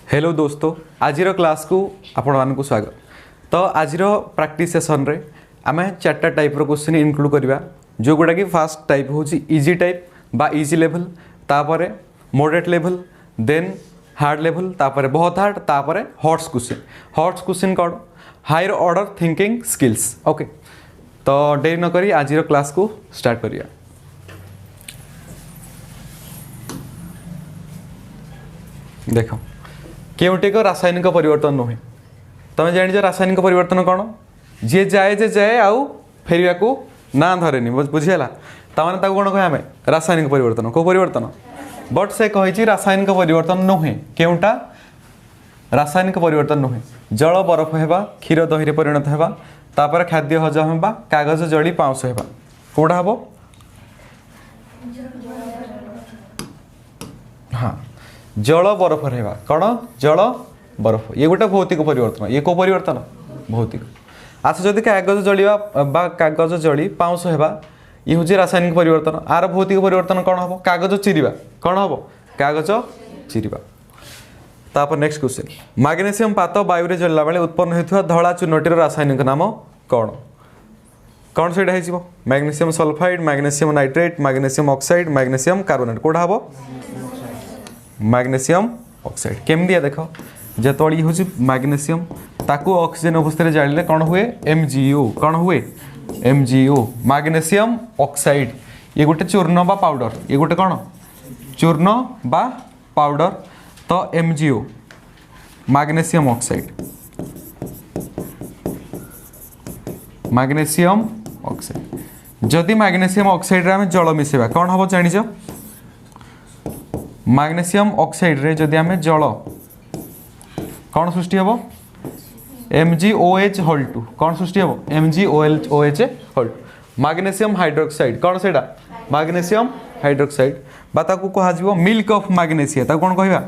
Hello दोस्तों, आज class को आपण मानक स्वागत। तो आज प्रैक्टिस सेशन रे आम 4टा टाइप क्वेश्चन इनक्लूड करवा, जो गुड़ा कि फास्ट टाइप हूँ इजी टाइप बा इजी लेवल, तापर moderate level, then hard level, तापर बहुत हार्ड, तापर हॉट्स क्वेश्चन। हॉट्स क्वेश्चन कौन? Higher order thinking skills. Okay, तो देरी न करी आज क्लास को स्टार्ट करिया। देखो केउटी को रासायनिक परिवर्तन नुहे। तुम जान रासायनिक परिवर्तन कौन? जी जाए जे जाए आउ फेरिया को ना धरेनि, बुझीगला। ताने ताको कौन कहे आमे? रासायनिक परिवर्तन। को परिवर्तन? बट से कही रासायनिक परिवर्तन नुहे। केउटा रासायनिक परिवर्तन नुहे? जल बरफ हेबा, क्षीर दही परिणत हेबा, तापर खाद्य हजम हेबा, कागज जड़ी पाउंस हेबा। कोडा हबो? हाँ, जल बरफ रहेगा। कौन? जल बरफ। ये गोटे भौतिक परिवर्तन। ये को परिवर्तन? भौतिक। अच्छा, जदि कागज जलिवा बा कागज जली पाउंस हेबा, ये हूँ रासायनिक परिवर्तन। आर भौतिक परिवर्तन कौन हम? कागज चिरिबा। कौन हम? कागज चिरिबा। तापर नेक्स्ट क्वेश्चन, मैग्नेशियम पात वायु रे जलला बेले उत्पन्न होइथवा धला चूर्णटीर रासायनिक नाम कौन? कौन से magnesium sulphide, magnesium nitrate, magnesium oxide, magnesium carbonate. कोड़ा हम? Magnesium oxide. केम दिया देख, जेतोड़ी हूँ मैग्नेशियम ताकू ऑक्सीजन अवस्था जाले कौन हुए? MgO। कौन हुए? MgO। मैग्नेशियम ऑक्साइड ये गोटे चूर्ण बा पाउडर। ये गोटे कौन? चूर्ण बा पाउडर। तो MgO magnesium oxide. Magnesium oxide. जदि मैग्नेशियम ऑक्साइड रे आमे जल मिसेबा कौन हम जानिछ? मैग्नेशियम ऑक्साइड रे जदि आमे जल कौन सृष्टि हम? MgOH whole 2। कौन सृष्टि हम? MgOH whole 2। मैग्नेशियम हाइड्रोक्साइड कौन सेटा? मैग्नेशियम हाइड्रोक्साइड बा ताकू कहा जीवो मिल्क ऑफ मैग्नेशिया। ताकू कौन कहबा?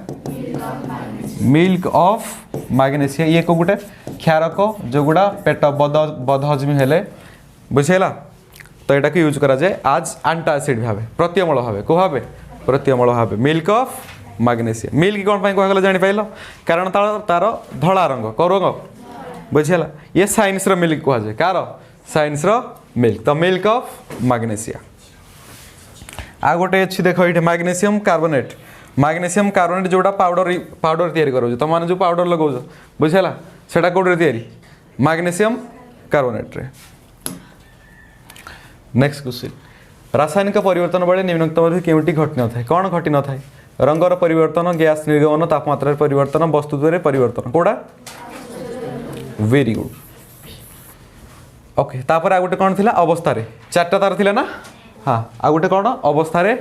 Milk of magnesia. ये को गुटे क्षारक जो गुड़ा पेट बदहजमी हेले, बुझेला। तो एटा को यूज करा जाए आज एंटासिड भाबे, प्रत्यमूल भाबे। को भाबे? प्रत्यमूल भाबे। Milk of magnesia. मिल्क कौन पाई कहला जानि पाइलो? कारण तार धला रंग। को रंग? बुझेला। ये साइंस रो मिल्क कहा जाए। कार? साइंस रो मिल्क। तो मिल्क ऑफ मैग्नेशिया। आ गोटे अच्छी देखो ये मैग्नेशियम कार्बोनेट। मैग्नेशियम कार्बोनेट जोड़ा पाउडर तैयारी करो तुम मैंने जो पाउडर लगो, बुझेला, सेटा कोडे तैयारी? मैग्नेशियम कार्बोनेट रे। नेक्स्ट क्वेश्चन, रासायनिक परिवर्तन बेले निम्नलिखित मध्ये केउटी घटि न थाए? कौन घटि न थाए? रंगर परिवर्तन, गैस निर्गमन, तापमात्रा परिवर्तन, वस्तुत्व परिवर्तन। कोडा? Very good. ओके, तापर आ गोटे कौन थिला? अवस्था रे। 4टा तार थिला ना? हाँ, आ गोटे कौन? अवस्था रे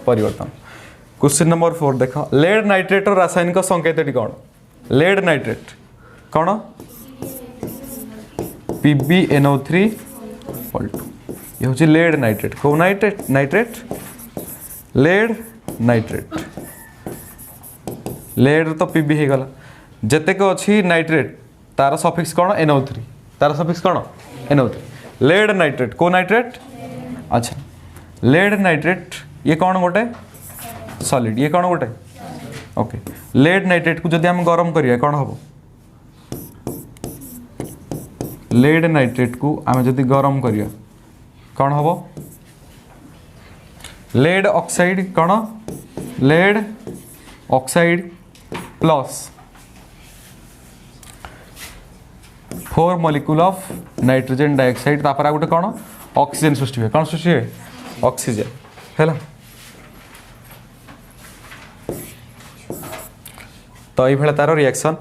परिवर्तन। क्वेश्चन नंबर 4 देख, लेड नाइट्रेट रासायनिक संकेतटी कौन? लेड नाइट्रेट कौन? PbNO3 ये हूँ लेड नाइट्रेट। कौ nitrate? Nitrate lead nitrate. Lead तो Pb हो गला। जेतेक अच्छी नाइट्रेट तार सफिक्स कौन? NO3। तार सफिक्स कौन? NO3। Lead nitrate. को नाइट्रेट? अच्छा, लेड नाइट्रेट ये कौन गोटे? सॉलिड। ये कौन गोटे? ओके। लेड नाइट्रेट को जदि हम गरम करिया कौन हम? लेड नाइट्रेट को आम जदि गरम करिया कौन हम? Lead oxide. कौन? Lead oxide plus 4 molecule of nitrogen dioxide. तापर गोटे कौन? ऑक्सीजन सृष्टि हुए। कौन सृष्टि हुए? ऑक्सीजन। है तो ये तार रिएक्शन।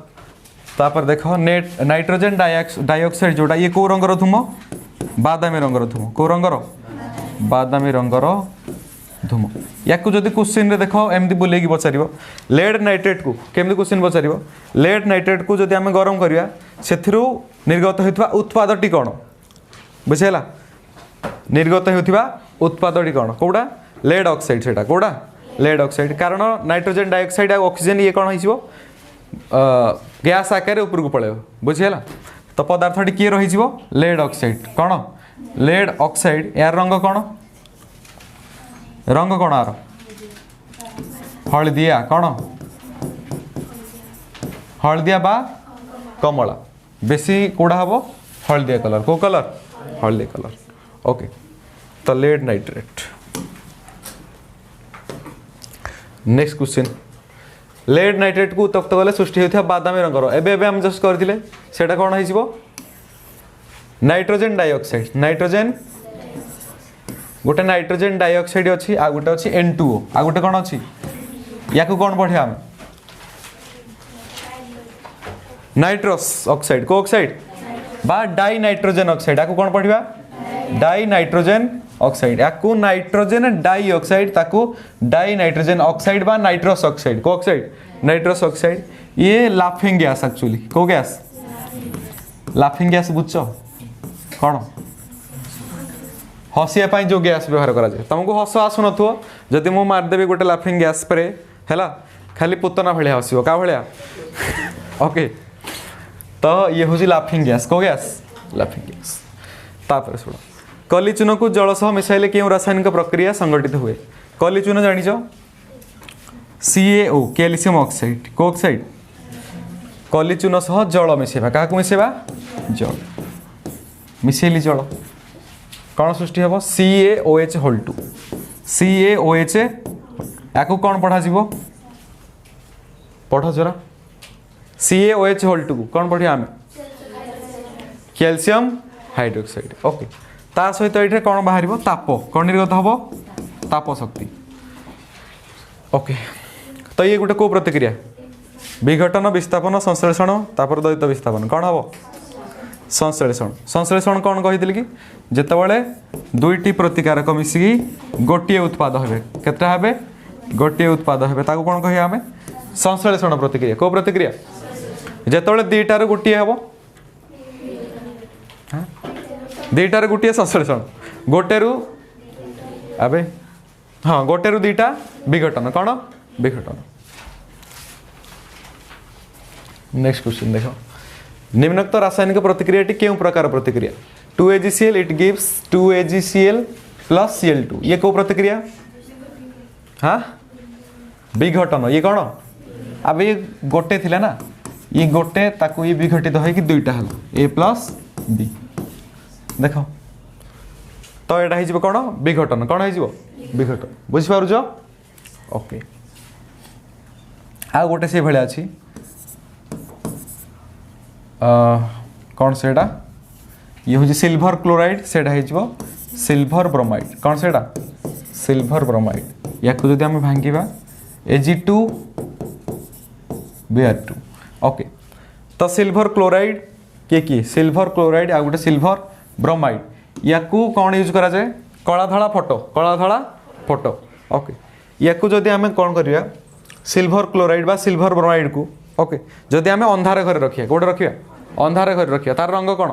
तापर देख, नाइट्रोजन डाइऑक्साइड जोड़ा ये को रंगर धूम? बादामी रंगर धूम। को रंगर? बादामी रंगर धूम। या जदि क्वेश्चन रे देख एमती बुलेगी पचार लेड नाइट्रेट को केमती क्वेश्चन पचार? लेड नाइट्रेट को जदि आम गरम करिया सेथिरु निर्गत होइतबा उत्पादटी कौन? बुझेला। निर्गत होइतबा उत्पादटी कौन? कोडा? Lead oxide. सेटा कोडा? Lead oxide. कारण नाइट्रोजन डाइऑक्साइड आ ऑक्सीजन ये कौन हो? गैस आकार ऊपर को पड़े, बुझीगला। तो पदार्थटी किए रही? Lead oxide. कौन? Lead oxide. यार रंग कौन? रंग कौन? आर हलदिया। कौन? हलदिया बा कमला बेसी कोड़ा हम हलदिया कलर को कलर हलदिया कलर ओके तो lead nitrate next question lead nitrate को उत्तप्त कले सृष्टि होता बादामी रंगर एबे हम जस्ट करथिले सेटा कोन होइजिवो नाइट्रोजन डाइऑक्साइड नाइट्रोजन गोटे नाइट्रोजन डाइऑक्साइड अच्छी आ गोटे अच्छी N2O आ गोटे कौन अच्छी या को कौन पढ़िया आम नाइट्रस ऑक्साइड को ऑक्साइड बा डाई नाइट्रोजन ऑक्साइड या को कौन पढ़िया डाई नाइट्रोजन ऑक्साइड या को नाइट्रोजन डाई ऑक्साइड ताको डाई नाइट्रोजन ऑक्साइड बा नाइट्रस ऑक्साइड को ऑक्साइड नाइट्रस ऑक्साइड ये लाफिंग गैस एक्चुअली को गैस लाफिंग गैस बुझ कौन हसिया जो गैस व्यवहार करा जाए तुमको हस आसुन जदि मु मारदेवी गोटे लाफिंग गैस स्प्रे है खाली पुतना भाया हसो क्या भाया ओके तो ये हूँ लाफिंग गैस को गैस लाफिंग गैस तापर शुण कली चून को जल सह मिसाइले क्यों रासायनिक प्रक्रिया संगठित हुए कली चून जानिच CaO कैल्शियम ऑक्साइड को ऑक्साइड कली चून सह जल मिसेबा क्या मिसेबा जल मिसेली जल कौन सृष्टि हम CaOH होल 2 CaOH या कौन पढ़ा पढ़ जरा CaOH होल 2 कौन पढ़िया आम कैल्शियम हाइड्रोक्साइड ओके ता सहित ये कौन बाहर ताप कौन निर्गत हम ताप शक्ति ओके तो ये गोटे को प्रतिक्रिया विघटन विस्थापन संश्लेषण तापर द्वैत विस्थापन कौन हम संश्लेषण संश्लेषण कौन कही कि जितेबाला दुईटी प्रतिकारक मिसिकी गोटे उत्पाद हे केता हे गोटे उत्पाद हे कौन कह आम संश्लेषण प्रतिक्रिया को प्रतिक्रिया जितेबाला दुईटार गोटे हम दुईटार गोटे संश्लेषण गोटेरु अबे हाँ गोटेरु दुईटा विघटन कौन विघटन नेक्स्ट क्वेश्चन देखो निम्नोक्त रासायनिक प्रतिक्रिया क्यों प्रकार प्रतिक्रिया 2AgCl it gives 2AgCl plus Cl2 ये को प्रतिक्रिया हाँ विघटन ये कौन अब ये गोटे थिला ना ये गोटे ताकू ये विघटित हो दुईटा हल A प्लस B देख तो यहाँ हो कौन विघटन कौन हो विघटन बुझिपारुछ ओके आ गोटे से भाया अच्छी कौन से ये हूँ सिल्भर क्लोराइड से सिल्भर ब्रोमाइड कौन से सिल्भर ब्रोमाइड या जब आम भांगा Ag2Br2 ओके तो सिल्भर क्लोराइड किए सिल्भर क्लोराइड आ गोटे सिल्भर ब्रोमाइड या कौन यूज करा जाए कला धड़ा फोटो ओके या जदि आम कौन करवा सिल्भर क्लोराइड बा सिल्भर ब्रोमाइड को ओके जदि आम अंधार घरे रखिया कौटे रखिया अंधार घरे रखिया तार रंग कौन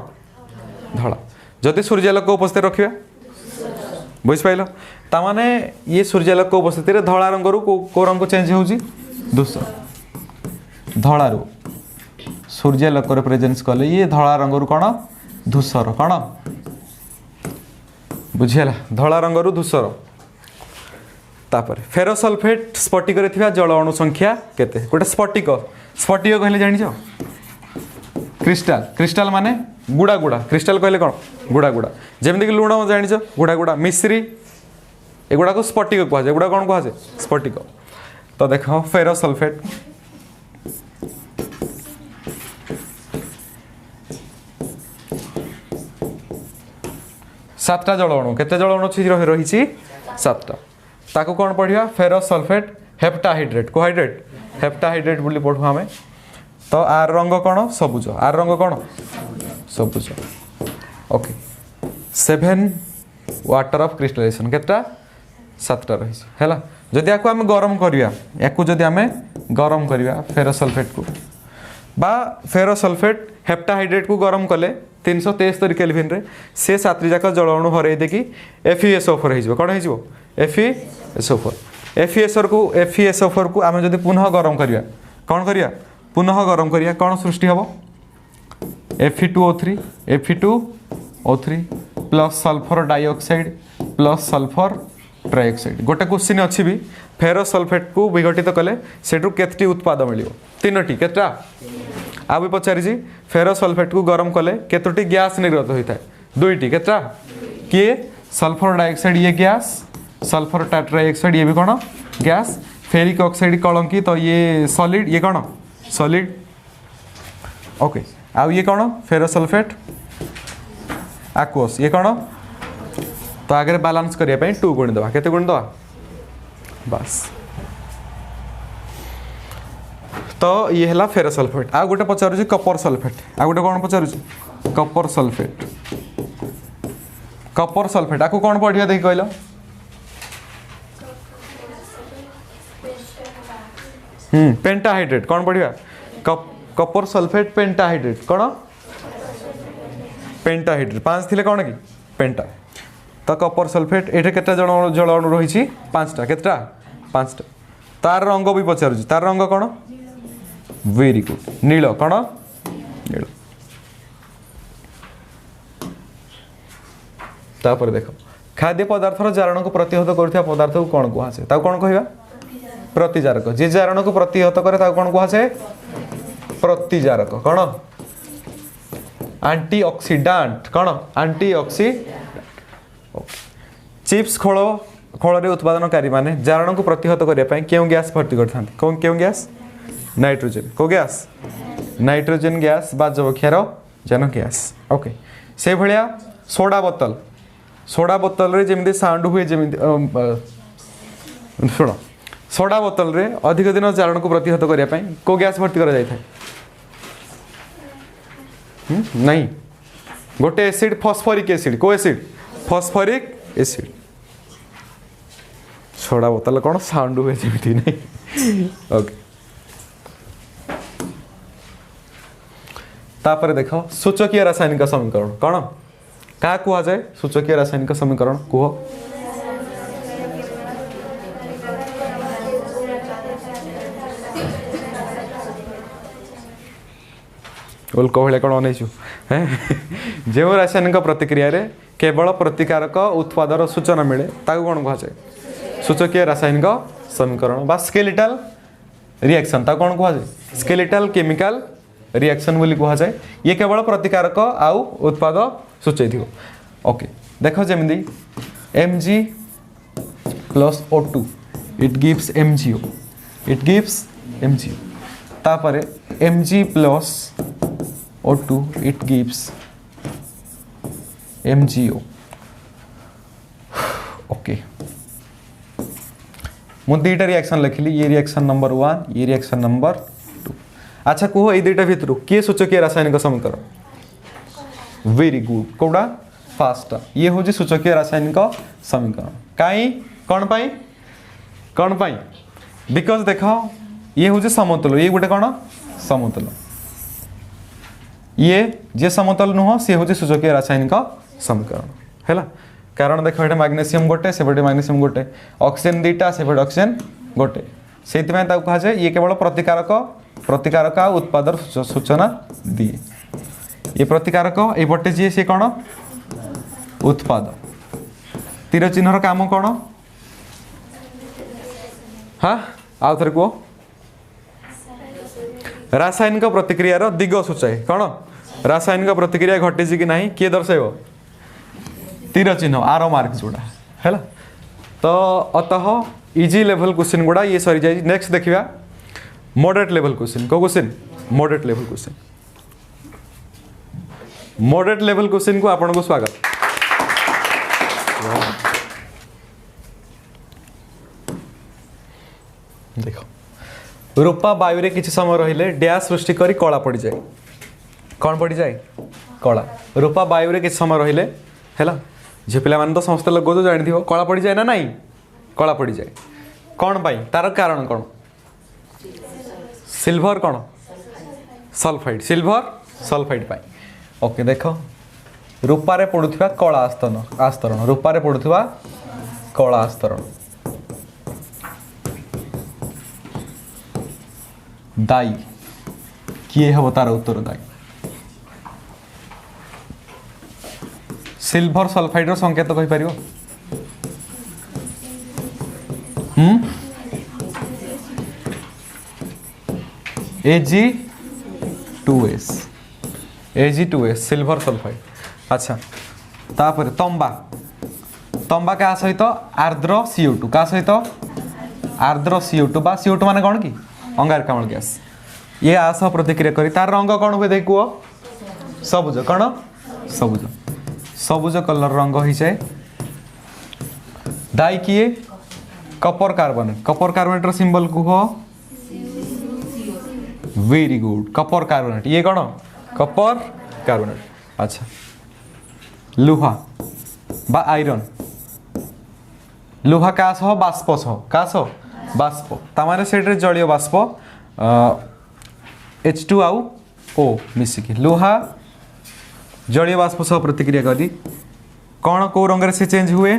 धड़ा जदि सूर्यालोक उपस्थित रखिया बुझिपाइल तामाने ये सूर्यालोक उपस्थित धला रंगरू को रंग चेंज हो धूसर धड़ारू सूर्यालोक प्रेजेंस कले ये धला रंगरू कौन धूसर कौन बुझीगला धला रंगरू धूसर तापर फेरोसल्फेट स्फटिक जल अणु संख्या केते गोटे स्फटिक कहले जानिछ क्रिस्टाल क्रिस्टाल माने गुड़ा गुड़ा क्रिस्टाल कहले कौन गुड़ा गुड़ा जमीक लुण जानिछ गुड़ा गुड़ा मिश्री एगुड़ा को स्फटिक कहुए एगुड़ा कौन कहुए स्फटिक तो देख फेरोसल्फेट सातटा जल अणु केते जल अणु रही सातटा ताको कौन पढ़िया फेरोसल्फेट हेप्टाहाइड्रेट को हाइड्रेट हेप्टाहाइड्रेट बोली पढ़ू आम तो आर रंग कौन सबुज आर रंग कौन सबुज ओके 7 वाटर ऑफ क्रिस्टलाइजेशन केटा सातटा रही है जदि आपको आम गरम करवा या जदि आम गरम करवा फेरोसल्फेट को बा फेरोसल्फेट हेप्टाहाइड्रेट को गरम कले 373 केल्विन रे से सातटी जाक जल अणु हरई देकी FeSO4 हो कौन हो FeSO4 FeSO4 को आम जदि पुनः गरम करवा कौन करवा पुनः गरम करवा कौन सृष्टि हम Fe2O3 Fe2O3 plus sulphur dioxide plus sulphur trioxide गोटे क्वेश्चन अच्छी भी फेरोसल्फेट को विघटित कले सेठू केतटी उत्पाद मिल 3टी केटा आ भी पचारि फेरस सल्फेट को गरम कले केतोटी गैस निर्गत होता है दुईटी केतटा किए सल्फर डाइऑक्साइड ये गैस सल्फर डाइऑक्साइड ये भी कौन गैस फेरिक ऑक्साइड कलंकी तो ये सॉलिड ये कौन सॉलिड ओके आउ ये कौन फेरस सल्फेट एक्वस ये कौन तो आगे बैलेंस करने 2 गुणी दवा केते गुणी दवा बस तो ये है फेरस सल्फेट आ गोटे पचार कपर सल्फेट आ गोटे कौन पचार कपर सल्फेट आपको कौन पढ़िया देख कहल पेंटाहाइड्रेट कौन पढ़िया कपर सल्फेट पेंटाहाइड्रेट कौन पेंटाहाइड्रेट 5 थिले कौन कि पेंटा तो कपर सल्फेट ये केटा जल अणु रही 5टा केतटा 5टा तार रंग भी पचार तार रंग कौन वेरी गुड नील कौन नील तापर देख खाद्य पदार्थर जारण को प्रतिहत कर पदार्थ को कौन कहुए कौन कह प्रतिजारक जे जारण को प्रतिहत करे कौन कहुए प्रतिजारक कौन एंटीऑक्सीडेंट कौन एंटीऑक्सीडेंट चिप्स खोल उत्पादनकारी माने जारण को प्रतिहत करने क्यों गैस भर्ती करते क्यों गैस नाइट्रोजन को गैस नाइट्रोजन गैस बा जबक्षार जन गैस ओके से भलिया सोडा बोतल रे जेमिति साउंड हुए जेमिति सुनो सोडा बोतल रे अधिक दिन जारण को प्रतिहत करने को गैस भर्ती करा जाए नहीं गोटे एसिड फॉस्फोरिक एसिड को एसिड फॉस्फोरिक एसिड सोडा बोतल कौन साउंड हुए जेमिति नहीं ओके तापर देख सूचकीय रासायनिक समीकरण कौन क्या कह जाए सूचकीय रासायनिक समीकरण कह उल्क भाई कौन अनैचु जो रासायनिक प्रतिक्रिया रे केवल प्रतिकारक उत्पादर सूचना मिले ताकू कौन कह जाए सूचकीय रासायनिक समीकरण बा स्केलेटल रिएक्शन ताकू कौन कह जाए स्केलेटल केमिकल रिएक्शन बोली कह जाए ये केवल प्रतिकारक आउ उत्पाद सूचय ओके देख जमी Mg plus O2 it gives MgO तापर Mg plus O2 it gives MgO okay मुझे दुईटा रिएक्शन लिखली ये रिएक्शन नंबर 1 ये रिएक्शन नंबर 2 अच्छा कह ये दुईटा भितर किए सूचकीय रासायनिक समीकरण वेरी गुड कौटा फास्ट ये हूँ सूचकीय रासायनिक समीकरण कहीं कौन पाई बिकज देख ये हूँ समतुल ये गोटे कौन समतुल ये जे समतल नुह सी हूँ सूचकीय रासायनिक समीकरण है कारण देख ये मैग्नेशियम गोटे से मैग्नेशियम गोटे ऑक्सीजन दुईटा से ऑक्सीजन गोटे से कह जाए ये केवल प्रतिकारक उत्पादर सूचना दिए ये प्रतिकारक ये बटे जी सी कौन उत्पाद तीर चिन्हर काम कौन हाँ आउ थे कह रासायनिक प्रतिक्रियार दिग सूचाए कौन रासायनिक प्रतिक्रिया घटी कि नहीं किए दर्शाइब तीर चिन्ह आर मार्क जोड़ा है तो अतः इजी लेवल क्वेश्चन गुड़ा ये सरी जाए नेक्स्ट देखा मॉडरेट लेवल क्वेश्चन को question moderate level question moderate level question को आपन को स्वागत देखो रूपा वायु रे किछि समय रहिले डैश सृष्टि करी कला पड़ी जाए कौन पड़ी जाए कला रूपा वायु रे किछि समय रहिले हैला जे पिला मान तो समस्त लोग जो जानि दियो कला पड़ी जाए ना नहीं कला पड़ी जाए कौन पाई तार कारण कौन सिल्वर कौन सल्फाइड सिल्वर सल्फाइड पाई ओके देख रूपारे पड़ुथिबा कला आस्तरण रूपारे पड़ुथिबा कला आस्तरण दाई किए हम तार उत्तर दाई सिल्वर सल्फाइड संकेत कहि परिबो Ag2 2s Ag2s silver sulphide. अच्छा तापर तंबा तंबा क्या सहित आर्द्र CO2 क्या सहित आर्द्र CO2 बा CO2 माने कौन की अंगारकाम्ल गैस ये आसह प्रतिक्रिया करी तार रंग कौन हुए देख कुह सबुज कौन सबुज सबुज कलर रंग हो जाए। दाई किए कपर कार्बोनेट सिंबल कुह वेरी गुड कपर कार्बोनेट ये कौन कपर कार्बोनेट। अच्छा लुहा बा आयरन लुहा क्या सह बाष्प सह क्या सह बाष्प तामाने सेठरे जलीय बाष्प H2 आउ O मिसिकी लुहा जलीय बाष्प सह प्रतिक्रिया करी कौन को रंग से चेंज हुए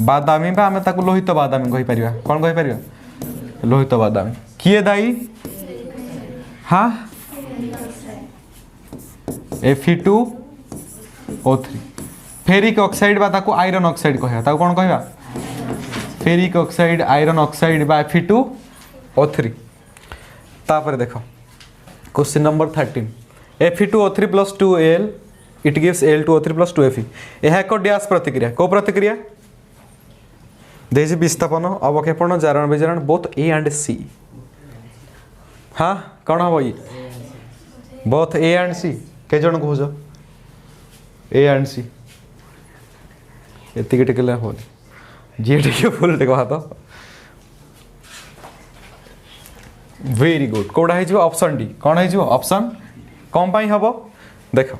बादामी बा आमे ताकू लोहित बादामी कहि परिबा कौन कहि परिबा लोहित बादामी किए दाई हाँ Fe2O3 फेरिक ऑक्साइड बा ताकू आयरन ऑक्साइड कहया ताकू कौन कहया फेरिक ऑक्साइड आयरन ऑक्साइड बा Fe2O3। तापर देखो question number 13 Fe2O3 plus 2Al it gives Al2O3 plus 2Fe यह एक डैश प्रतिक्रिया को प्रतिक्रिया देजी विस्थापन अवक्षेपण जारण विजारण बोथ A and C हाँ कौन हम ये बोथ A and C के जन कह A and C एति टिके हो जी टिके फुल टिके हाथ वेरी गुड कौटा हो ऑप्शन डी कौन हो ऑप्शन कौन पाई हम देख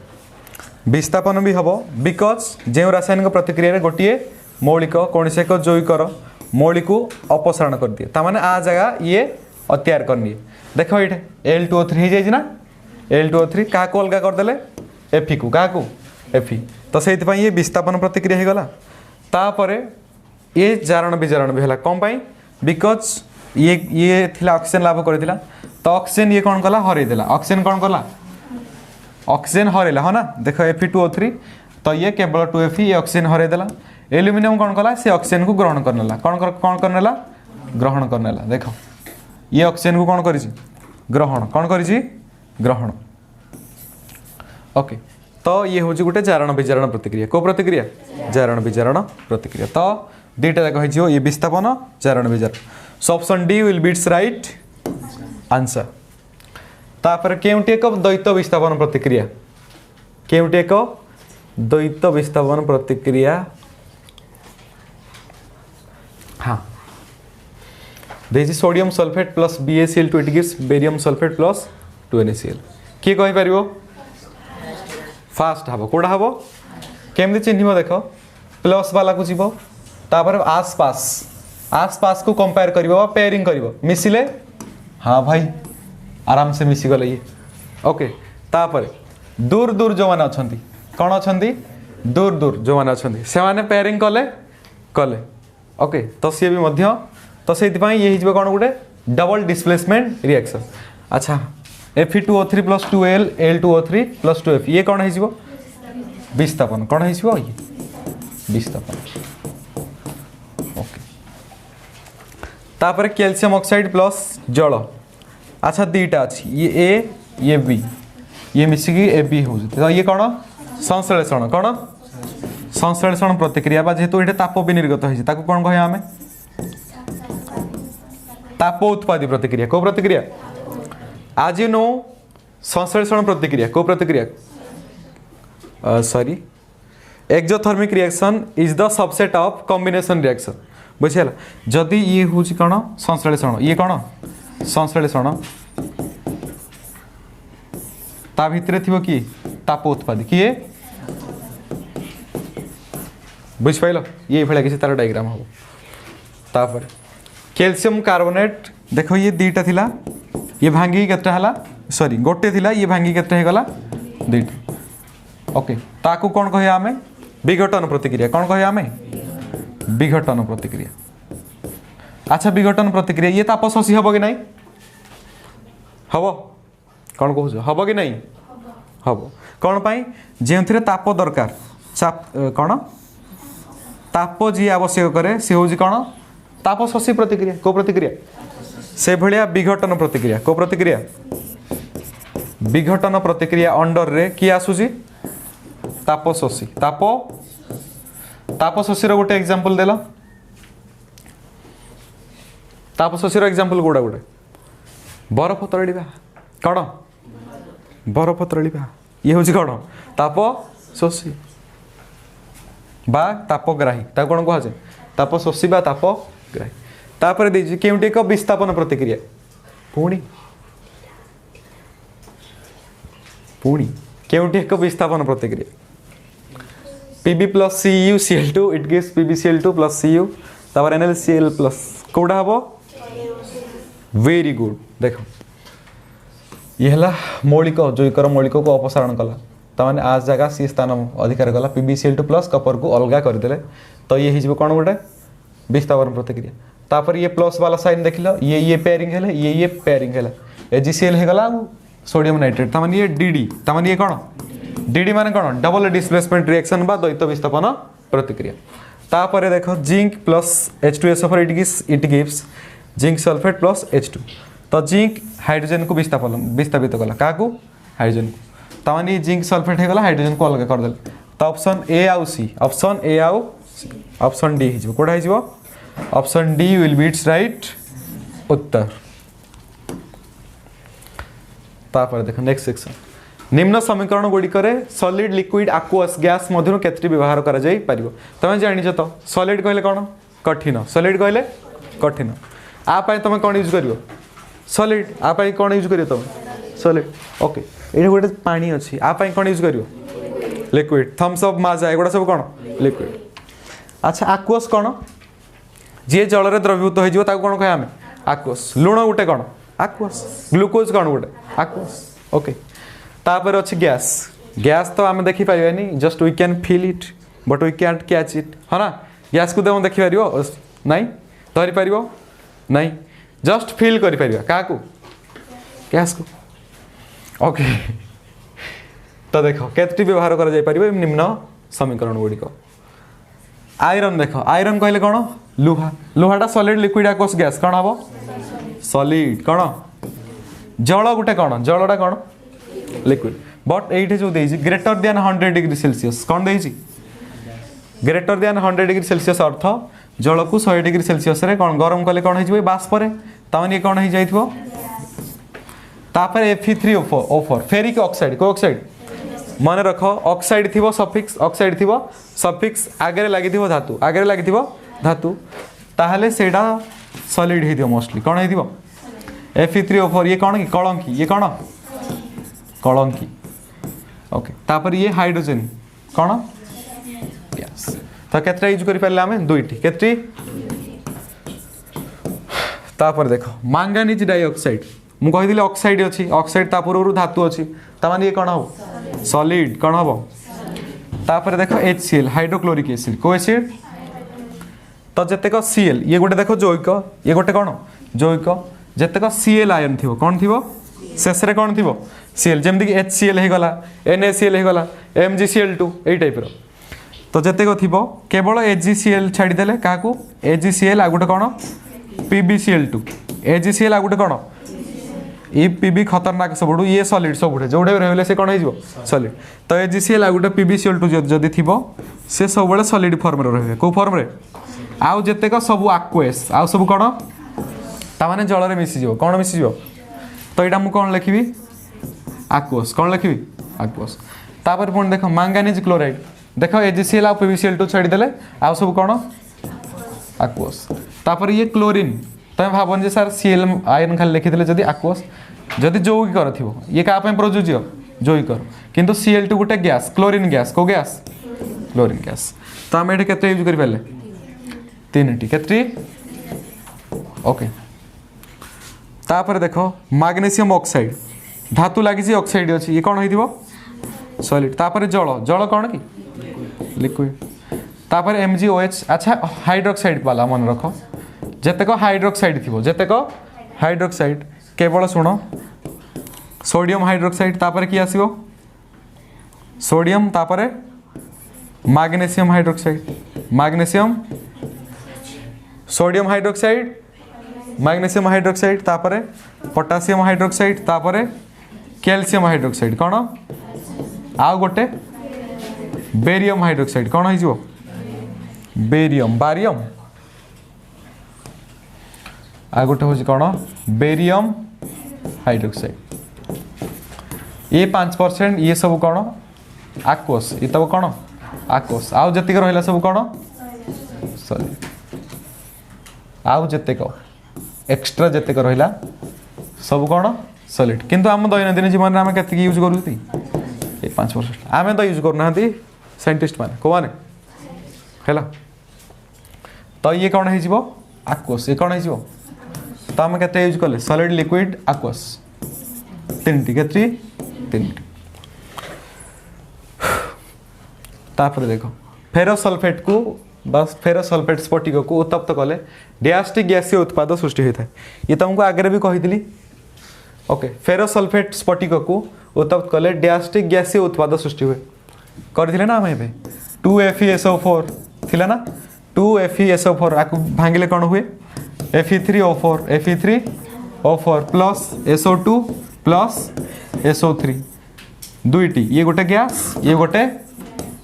विस्थापन भी हम बिकज जो रासायनिक प्रतिक्रिया गोटे मौलिक कौन से एक जैविकर मौलिक अपसारण कर दिए ताने आ जगह ये अत्यार कर निए देख ये Al2O3 हो जाए ना Al2O3 क्या अलग करदे Fe को क्या Fe तो से ये विस्थापन प्रतिक्रिया हो गला तापर ये जारण विजारण भी है कौन पाई बिकज ये थिला ऑक्सीजन लाभ करथिला तो ऑक्सीजन ये कौन कला हरईदेला ऑक्सीजन कौन कला ऑक्सीजन हरैला है ना देख Fe2O3 तो ये केवल 2Fe ये ऑक्सीजन हरईदेला एल्यूमिनियम कौन कला से ऑक्सीजन को ग्रहण करनेला कौन करनेला ग्रहण करनेला देख ये ऑक्सीजन को कौन करिछि ग्रहण कौन करिछि ग्रहण ओके तो ये हूँ गोटे जारण विजारण प्रतिक्रिया को प्रतिक्रिया जारण विजारण प्रतिक्रिया तो दुईटा जाक हो ये विस्थापन जारण विजारण so option D will be it's right answer. तापर केउटी एक द्वैत विस्थापन प्रतिक्रिया केउटी एक द्वैत विस्थापन प्रतिक्रिया हाँ देसी sodium sulphate plus BaCl2 it gives barium sulphate plus 2NaCl किए कहि परिबो फास्ट हम कौटा हम केमती चिन्ह देख प्लस वाला को जीव तापर आसपास को कंपेयर कर पेयरिंग कर मिसिले हाँ भाई आराम से मिसीगले ये ओके तापर दूर दूर जो मैंने अच्छा कौन अच्छा दूर दूर जो मैंने अच्छा से मैंने पेयरिंग कले कले ओके तो सी भी मध्य तो से ये कौन गोटे डबल डिस्प्लेसमेंट रिएक्शन। अच्छा Fe2O3 plus 2Al Al2O3 plus 2F ये कौन है विस्थापन कौन है ये विस्थापन ओके तापर कैल्शियम ऑक्साइड प्लस जल अच्छा दीटा अच्छी ये A ये B ये मिसिकी AB हो तो ये कौन संश्लेषण कौन संश्लेषण प्रतिक्रिया जेहेतु ये ताप विनिर्गत होती कौन कह आम ताप उत्पादी प्रतिक्रिया को प्रतिक्रिया आज यू नो संश्लेषण प्रतिक्रिया को प्रतिक्रिया sorry exothermic reaction is the subset of combination reaction बुझे जदि ये हूँ कौन संश्लेषण ये कौन संश्लेषण ता भितर थी कि ताप उत्पादी किए बुझ पाइल ये भाया किसी तार डायग्राम हम तापर कैल्शियम कार्बोनेट देखो ये दीटा थिला ये भांगी केतटा हला सॉरी गोटे थिला ये भांगी केतटा हे गला दुईटा ओके ताकू कौन कहे आमे विघटन प्रतिक्रिया कौन कहे आमे विघटन प्रतिक्रिया। अच्छा विघटन प्रतिक्रिया ये ताप शोषी हम कि नहीं हम कौन कहूँ हम कि नहीं हम कौन पाई जो ताप दरकार कौन ताप जी आवश्यक करे सी हूँ कौन ताप शोषी प्रतिक्रिया को प्रतिक्रिया से भलिया विघटन प्रतिक्रिया को प्रतिक्रिया विघटन प्रतिक्रिया अंडर रे कि आसुची तापशोषी तापशोषी रो गोटे एग्जांपल देला तापशोषी रो एग्जांपल कोडा गोटे बरफ तरळिबा कौन बरफ तरळिबा ये हूँ कौन तापशोषी बा तापग्राही ता कौन कह तापशोषी बा तापग्राही तापर देछि केउटी एक विस्थापन प्रतिक्रिया पुणी पुणी केउटी एक विस्थापन प्रतिक्रिया Pb plus Cu Cl2 it gives PbCl2 plus Cu तापर NaCl plus कोडा हबो वेरी गुड देखो ये हला मौलिक जैविकर मौलिक को अपसारण कला ताने आज जगह सी स्थान अधिकार कला PbCl2 प्लस कपर को अलगा कर देले तो ये हिजबो कोन गोटे विस्थापन प्रतिक्रिया तापर ये प्लस वाला साइन देखिलो ये पेयरिंग हेले ये पेयरिंग हेला AgCl हे गला सोडियम नाइट्रेट ताने ये DD ताने ये कोन DD माने कोन डबल डिस्प्लेसमेंट रिएक्शन बा द्वैत विस्थापन प्रतिक्रिया तापर देखो zinc plus H2SO4 it gives zinc sulphate plus H2 तो जिंक हाइड्रोजन को विस्थापित कला का हाइड्रोजन को ताने जिंक सल्फेट हे गला हाइड्रोजन को अलग कर देल तो ऑप्शन ए आउ सी ऑप्शन डी हिजो कोडा हिजो option D will be it's right उत्तर तापर देखो नेक्स्ट सेक्शन निम्न समीकरण गुड़िक सॉलिड लिक्विड एक्वस गैस मध्य केतटी व्यवहार करा जाई परिबो तमे जानि छ तो सॉलिड कहले कोन कठिन सॉलिड कहले कठिन आ पाई तमे कोन यूज करियो सॉलिड आ पाई कोन यूज करियो तमे सॉलिड ओके एटा गोटे पानी अछि आ पाई कोन यूज करियो लिक्विड थम्स अप माजा एगुडा सब कोन लिक्विड अच्छा एक्वस कोन जे जल रे द्रवीभूत हो जिवो ता कोन कहे हमें एक्वस लूण गुटे कोन एक्वस ग्लूकोज कोन गुटे एक्वस ओके तापर अच्छी गैस गैस तो आम देखी पारे just we can feel it but we can't catch it है ना गैस को देखी पार नाई धरी पार नाई जस्ट फील कर क्या गैस को ओके तो देख केतटी व्यवहार कर निम्न समीकरण गुड़िक आयरन देख आयरन कहले कौन लुहा लुहाटा सॉलिड लिक्विड एक्वस गैस कौन हम सॉलिड कौन जल गुटे कौन जलटा कौन लिक्विड बट एइटे जो देइछि ग्रेटर देन 100 डिग्री सेल्सियस कौन देइछि ग्रेटर देन 100 डिग्री सेल्सियस अर्थ जल को 100 डिग्री सेल्सियस रे कौन गरम कले कौन हो बाष्प रे ताने कौन हो जाइथिबो तापर Fe3O4 फेरिक ऑक्साइड को ऑक्साइड मन रख ऑक्साइड थिबो सफिक्स ऑक्साइड थिबो सफिक्स आगे लागिथिबो धातु आगे लागिथिबो धातु ताहले सेडा सॉलिड हेदियो मोस्टली कौन हेदिबो Fe3O4 ये कौन की कलंकी ये कौन कलंकी ओके तापर ये हाइड्रोजन कौन गैस तो केतरा यूज करि परले हमें दुईटी केतरी तापर देखो मैंगानीज डाइऑक्साइड मु कहि दिले ऑक्साइड अछि ऑक्साइड ता पूर्व धातु अछि ता माने ये कौन हो सॉलिड कौन हो तापर देखो HCl हाइड्रोक्लोरिक एसिड को एसिड तो जतेक Cl ये गोटे देखो जैविक ये गोटे कौन जैविक जतेक Cl आयन थिबो कौन थिबो शेष रे कौन थिबो Cl जेमति कि HCl हे गला NaCl हे गला MgCl2 एई टाइप रो तो जतेक थिबो केवल AgCl छाडी देले काकू AgCl आ गुटे कोन PbCl2 AgCl आ गुटे कोन ई Pb खतरनाक सबडू ये सॉलिड सबुठे जोडे रहले से कोन हे जिवो सॉलिड तो AgCl आ गुटे PbCl2 जदी थिबो से सबले सॉलिड फॉर्म रे रहबे को फॉर्म रे आउ जतेक सब एक्वस आउ सब कोन ता माने जल रे मिसि जिवो कोन मिसि जिवो तो एटा मु कोन लिखिबी एक्वस कौन लिखी एक्वस तापर पुणी देख मैंगानीज क्लोराइड देख AgCl आ PbCl2 छाड़ी देले आ सब कौन एक्वस तापर ये क्लोरीन तुम भावन जे सर Cl आयन खाली लिखिदेले जदि एक्वस जदि जौगिक थिबो ये का पे प्रयोज्य जौगिक किंतु Cl2 गोटे गैस क्लोरीन गैस को गैस क्लोरीन गैस तो आम ये केते यूज करि पाले तीनटी केतटी ओके तापर देखो मैग्नीशियम ऑक्साइड धातु लगी ऑक्साइड अच्छी ये कौन हो सॉलिड तापर जल जल कौन कि लिक्विड तापर MgOH अच्छा हाइड्रोक्साइड वाला मन रख जेतेक हाइड्रोक्साइड थी जेतेक हाइड्रोक्साइड केवल शुण सोडियम हाइड्रोक्साइड तापर कि आसीबो सोडियम तापर magnesium hydroxide magnesium sodium hydroxide magnesium hydroxide तापर पोटासियम हाइड्रोक्साइड तापर कैल्शियम हाइड्रोक्साइड कौन आउ गोटे बेरियम हाइड्रोक्साइड कौन हो बेरियम बारियम आ गोटे हूँ कौन बेरियम हाइड्रोक्साइड ये 5% ये सब कौन आक्वस ये तब कौन आक्वस आउ जतिक रहा सब कौन सॉलिड आउ जतेक एक्स्ट्रा जतेक रहा सब कौन सॉलिड किंतु आम दैनंदिन जीवन में आम के यूज करूँ 5% आम तो यूज करना साइंटिस्ट मैंने कौ मैंने है तो ये कौन हो आक्वस ये कौन हो तो आम के यूज कले सॉलिड लिक्विड आक्वस 3टी के 3टी तापर देख फेरोसल्फेट को बस फेरोसल्फेट स्फटिक को उत्तप्त कले डैशटी गैसीय उत्पाद सृष्टि होता है ये तुमको आगे भी कही ओके फेरोसल्फेट स्फटिक को उत्तप्त कले डैशटी गैसीय उत्पाद सृष्टि हुए करथिले ना आम 2FeSO4 थिला ना 2FeSO4 आपको भांगिले कौन हुए Fe3O4 plus SO2 plus SO3 दुईटी ये गोटे गैस ये गोटे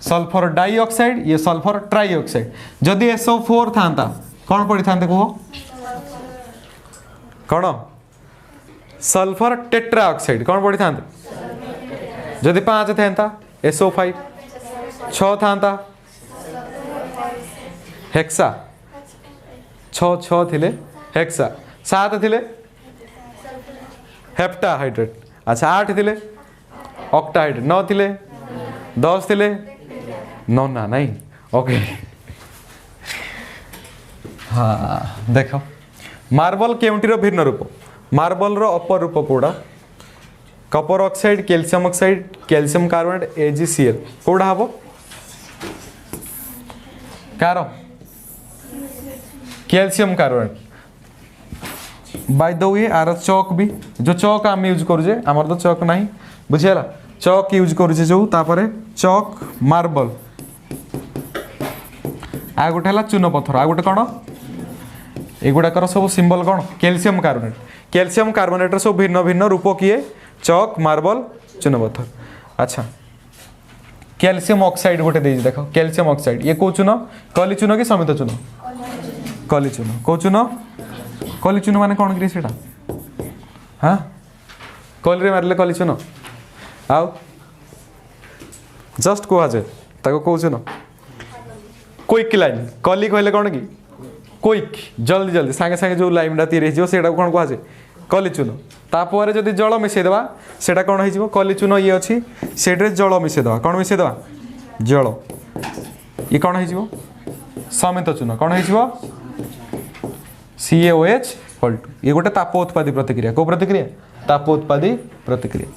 सल्फर डाइऑक्साइड ये सल्फर ट्राइऑक्साइड जदि SO4 था कौन पड़ी था कह कौन सल्फर टेट्राऑक्साइड कौन पड़ी था जदि 5 था SO5 6 था हेक्सा 6 थिले हेक्सा 7 थिले हेप्टाहाइड्रेट अच्छा 8 थिले ऑक्टाहाइड्रेट 9 थिले 10 थिले 9 ना नहीं ओके हाँ देख मार्बल केउंटीर भिन्न रूप मार्बल रो अपर रूप कोड़ा copper oxide calcium carbonate AgCl कोड़ा हम कार calcium carbonate by the way आर चौक भी जो चौक आम यूज करुचे आमर तो चौक ना बुझीगला चौक यूज करुचे जो तापर चौक मार्बल आ गोटे है चून पत्थर आ गोटे कौन एगुड़ाकर सब सिंबल कौन कैल्शियम कार्बोनेट सब भिन्न भिन्न रूप किए चौक मार्बल चून पत्थर अच्छा कैल्शियम ऑक्साइड गोटे दे देख कैल्शियम ऑक्साइड ये कौ चून कली चून कि समित चून कली चून कौ चून कली चून माने कौन कि हाँ कली मारे कली चून आउ जस्ट कहुए कौ चून क्विक लाइन कली कहले कौन कि क्विक जल्दी जल्दी सांगे सांगे जो लाइनटा तैयारी से कौन कहुए कली चून तापर जदि जल मिसेदेवा सेटा कौन हो कली चून ये अच्छी से जल मिसेदेवा कौन मिसेदेवा जल ये कौन हो समित चून कौन हो CaOH ये गोटे ताप उत्पादी प्रतिक्रिया कौ प्रतिक्रिया ताप उत्पादी प्रतिक्रिया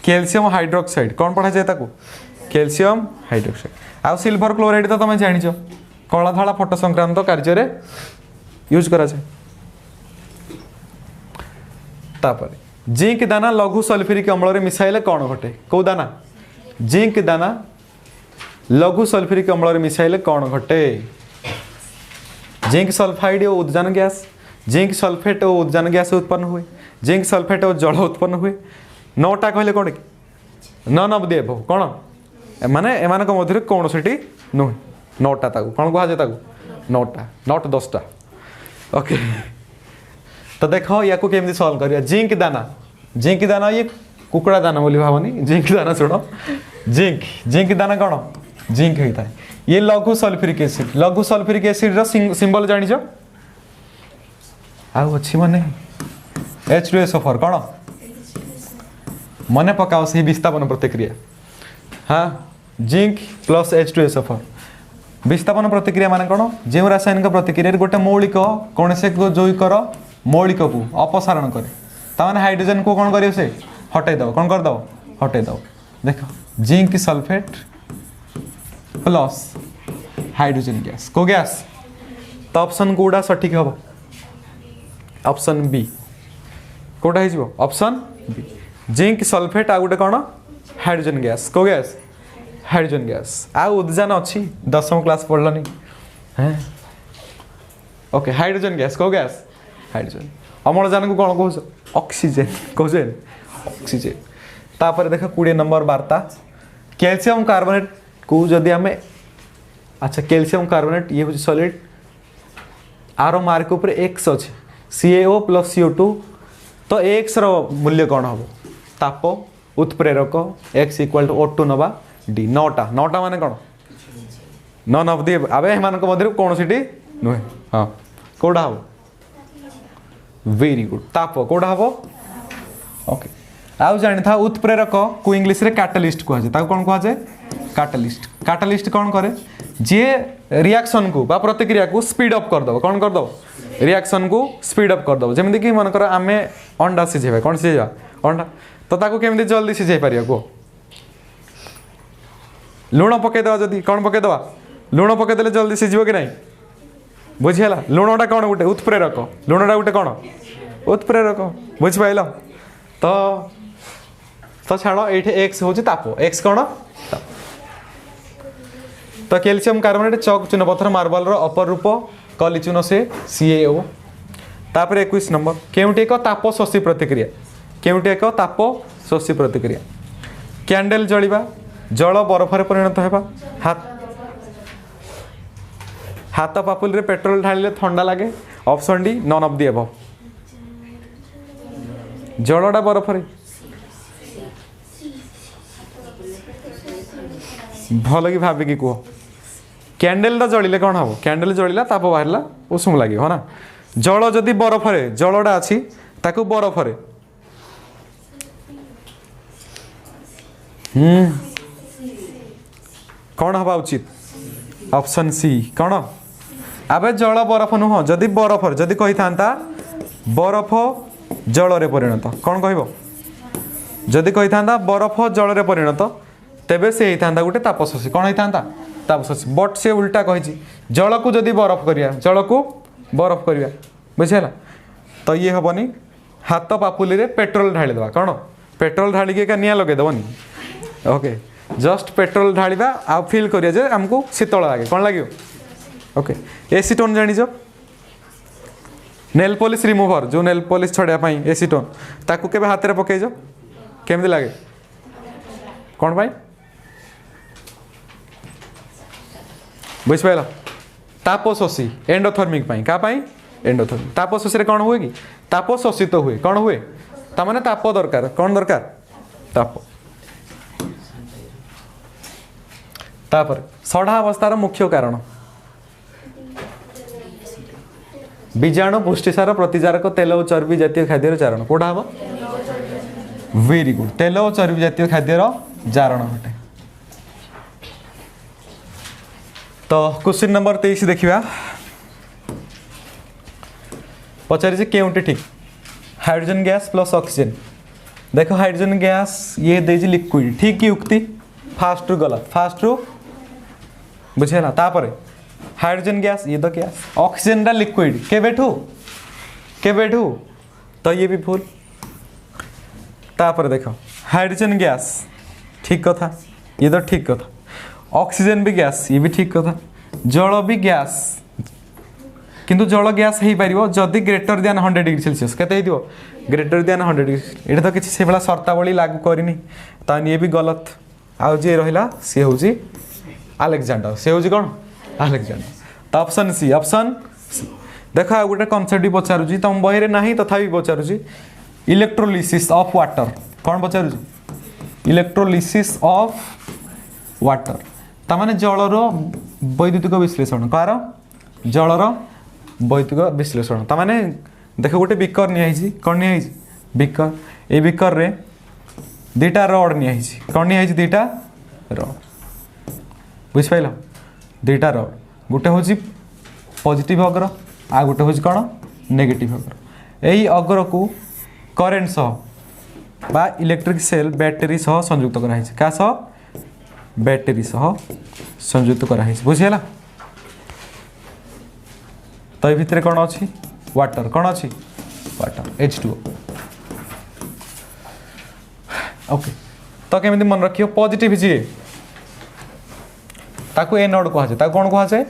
कैल्शियम हाइड्रोक्साइड कौन पढ़ा जाए ताको कैल्शियम हाइड्रोक्साइड आ सिल्वर क्लोराइड तो तुम जान कला धला फोटो संक्रांत कार्य यूज करा जाए तापर जिंक दाना लघु सल्फ्यूरिक अम्ल मिसाइले कौन घटे कौ दाना जिंक दाना लघु सल्फ्यूरिक अम्ल मिसाइले कौन घटे जिंक सल्फाइड और उद्जान गैस जिंक सल्फेट और उद्जान गैस उत्पन्न हुए जिंक सल्फेट और जल उत्पन्न हुए 9टा कहले कौन कि नन ऑफ द एबव कौन माने एमान मध्य कौन से नुहे 9टा कौन कहुए 9टा नॉट 10टा ओके तो देख या केमती सल्व कर जिंक दाना ये कुकड़ा दाना बोली भावनी जिंक दाना शुण जिंक दाना कौन जिंक होता है ये लघु सल्फ्यूरिक एसिड सिंबल जान अच्छी माने H2SO4 कौन मन पकाओ से विस्थापन प्रतिक्रिया हाँ जिंक प्लस H2SO4 विस्थापन प्रतिक्रिया माने कौन जो रासायनिक प्रतिक्रिया गोटे मौलिक कौन से जैविकर मौलिक को अपसारण करे ताने हाइड्रोजन को कौन करियो से हटाई दो कौन कर दो हटाई दो देख zinc sulphate plus hydrogen gas को गैस तो ऑप्शन कोड़ा सठिक हम ऑप्शन बी कोटा हो ऑप्शन बी जिंक सल्फेट आ गोटे कौन हाइड्रोजन गैस को गैस हाइड्रोजन गैस आ उद्जान अच्छी 10वीं क्लास पढ़लनी हैं ओके हाइड्रोजन गैस को गैस हाइड्रोजन अम्लजान को कौन कह ऑक्सीजन कहे ऑक्सीजन तापर देख 20 नंबर वार्ता कैल्शियम कार्बोनेट को जदि आम अच्छा कैल्शियम कार्बोनेट ये हूँ सॉलिड आर मार्क उपर एक्स अच्छे CaO + CO2 तो एक्स रो मूल्य कौन हम ताप उत्प्रेरक x = O2 नवा D 9टा माने कौन नन ऑफ दी आबे एमानक मध्य कौन सीटी नुहे हाँ कोड़ा हम वेरी गुड ताप कोड़ा हम ओके आउ जानी था उत्प्रेरक को इंग्लिश रे कैटलिस्ट कह जाए कौन कह जाए कैटलिस्ट कौन करे जे रिएक्शन को बा प्रतिक्रिया को स्पीड अप कर दो कौन कर दो रिएक्शन को स्पीड अप कर दो जमी कि मनकर आमे अंडा सिझेबा कौन सिझेबा अंडा तो ताको केमती जल्दी सिझाई पारिया को लुण पकईदे जदि कौन पकईदे लुण पकईदे जल्दी सिझिब कि नहीं बुझीगला लुणटा कौन गोटे उत्प्रेरक लुणटा गोटे कौन उत्प्रेरक बुझिपाइल तो छाड़ ये एक्स हूँ ताप एक्स कौन तो कैल्शियम कार्बोनेट चौक चून पत्थर मार्बल अपर रूप कली चून से CaO तापर 21 नंबर केउटी एक ताप शोषी प्रतिक्रिया केउटी एक ताप शोषी प्रतिक्रिया कैंडल जलिबा जल बरफ रे परिणत हेबा हाथ पापुल रे पेट्रोल ढालिले ठंडा लगे option D none of the above जलटा बरफ रे भल कि भाविकी कह कैंडल जलिले कौन हम कैंडल जलिला ताप बाहरला उषुम लगे हो ना जल जदि बरफ रे जलटा अच्छी ताकू बरफ रे कौन हवा उचित ऑप्शन सी कौन आबे जल बरफ नुह जदि बरफ जदि कही था बरफ जल रे परिणत कौन कहबो जदि कही था बरफ जल रे परिणत तेबे से होता गोटे तापशोषी कौन होता तापशोषी बट से उल्टा कही जल को जदि बरफ करिया जल को बरफ करिया बुझेगा तो ये हेनी हाथ पापुली रे पेट्रोल ढाली देवा कौन पेट्रोल ढाली के निआ लगे देवनी ओके जस्ट पेट्रोल ढालिबा आ फील करिया जे हमको शीतल लगे कौन लगे ओके एसीटोन जानिछ नेल पॉलिश रिमूवर जो नेल पॉलिश छड़िया एसीटोन ताकू केबे हाथ रे पकईज केमती लगे कौन भाई बुझिपाल ताप शोषी एंडोथर्मिक क्या एंडोथर्मिक ताप शोषी कौन हुए कि ताप शोषित तो हुए कौन हुए तामाने ताप दरकार कौन दरकार ताप तापर सढ़ा अवस्थार मुख्य कारण बीजाणु पुष्टिसार प्रतिजारक तेल और चर्बी जातीय खाद्यर चारण कौटा हम वेरी गुड तेल और चर्बी जातीय खाद्यर जारण घटे तो क्वेश्चन नंबर 23 देखिए पचारि केउंटे ठीक हाइड्रोजन गैस प्लस ऑक्सीजन देखो हाइड्रोजन गैस ये देजी लिक्विड ठीक की युक्ति फास्ट रु गलत फास्ट रु बुझेला तापरे हाइड्रोजन गैस ये तो गैस ऑक्सीजन रा लिक्विड केबेठू तो ये भी भूल तापर देखो हाइड्रोजन गैस ठीक कथा ये तो ठीक कथा ऑक्सीजन भी गैस ये भी ठीक कथा जल भी गैस किंतु जल गैस हो पार जदि ग्रेटर दैन 100 डिग्री सेल्सियस केते ग्रेटर दैन 100 डिग्री ये तो किसी से भाला शर्तावली लागू करनी तान ये भी गलत आउ जे रहिला से हूँ अलेक्जेंडर से हूँ कौन अलेक्जेंडर तो ऑप्शन सी देख आ गोटे कनसेप्ट भी पचारूँ तुम बही ना तथापि पचारूँ इलेक्ट्रोलिसिस ऑफ वाटर कौन पचारूँ इलेक्ट्रोलिसिस ऑफ वाटर तामाने जलर वैद्युतिक विश्लेषण कार जलर वैद्युतिक विश्लेषण तामाने देख गोटे बिकर नियाई कौन नियाई बिकर ए बिकर रे दीटा रड नियाई कौन नियाई दीटा रड बुझिपाइल दीटा रड गोटे हूँ पॉजिटिव अग्र आ गोटे हूँ कौन नेगेटिव अग्र यही अग्र को करेन्ट सह बा इलेक्ट्रिक सेल बैटेरी सह संयुक्त कराई क्या सह बैटेरी सह संयुक्त कराई बुझीगला तो ये भितर कौन अच्छी वाटर कौन अच्छी वाटर H2O ओके तो केमिति मन रखियो पॉजिटिव जी ताकू एनोड कह जाए कौन कह जाए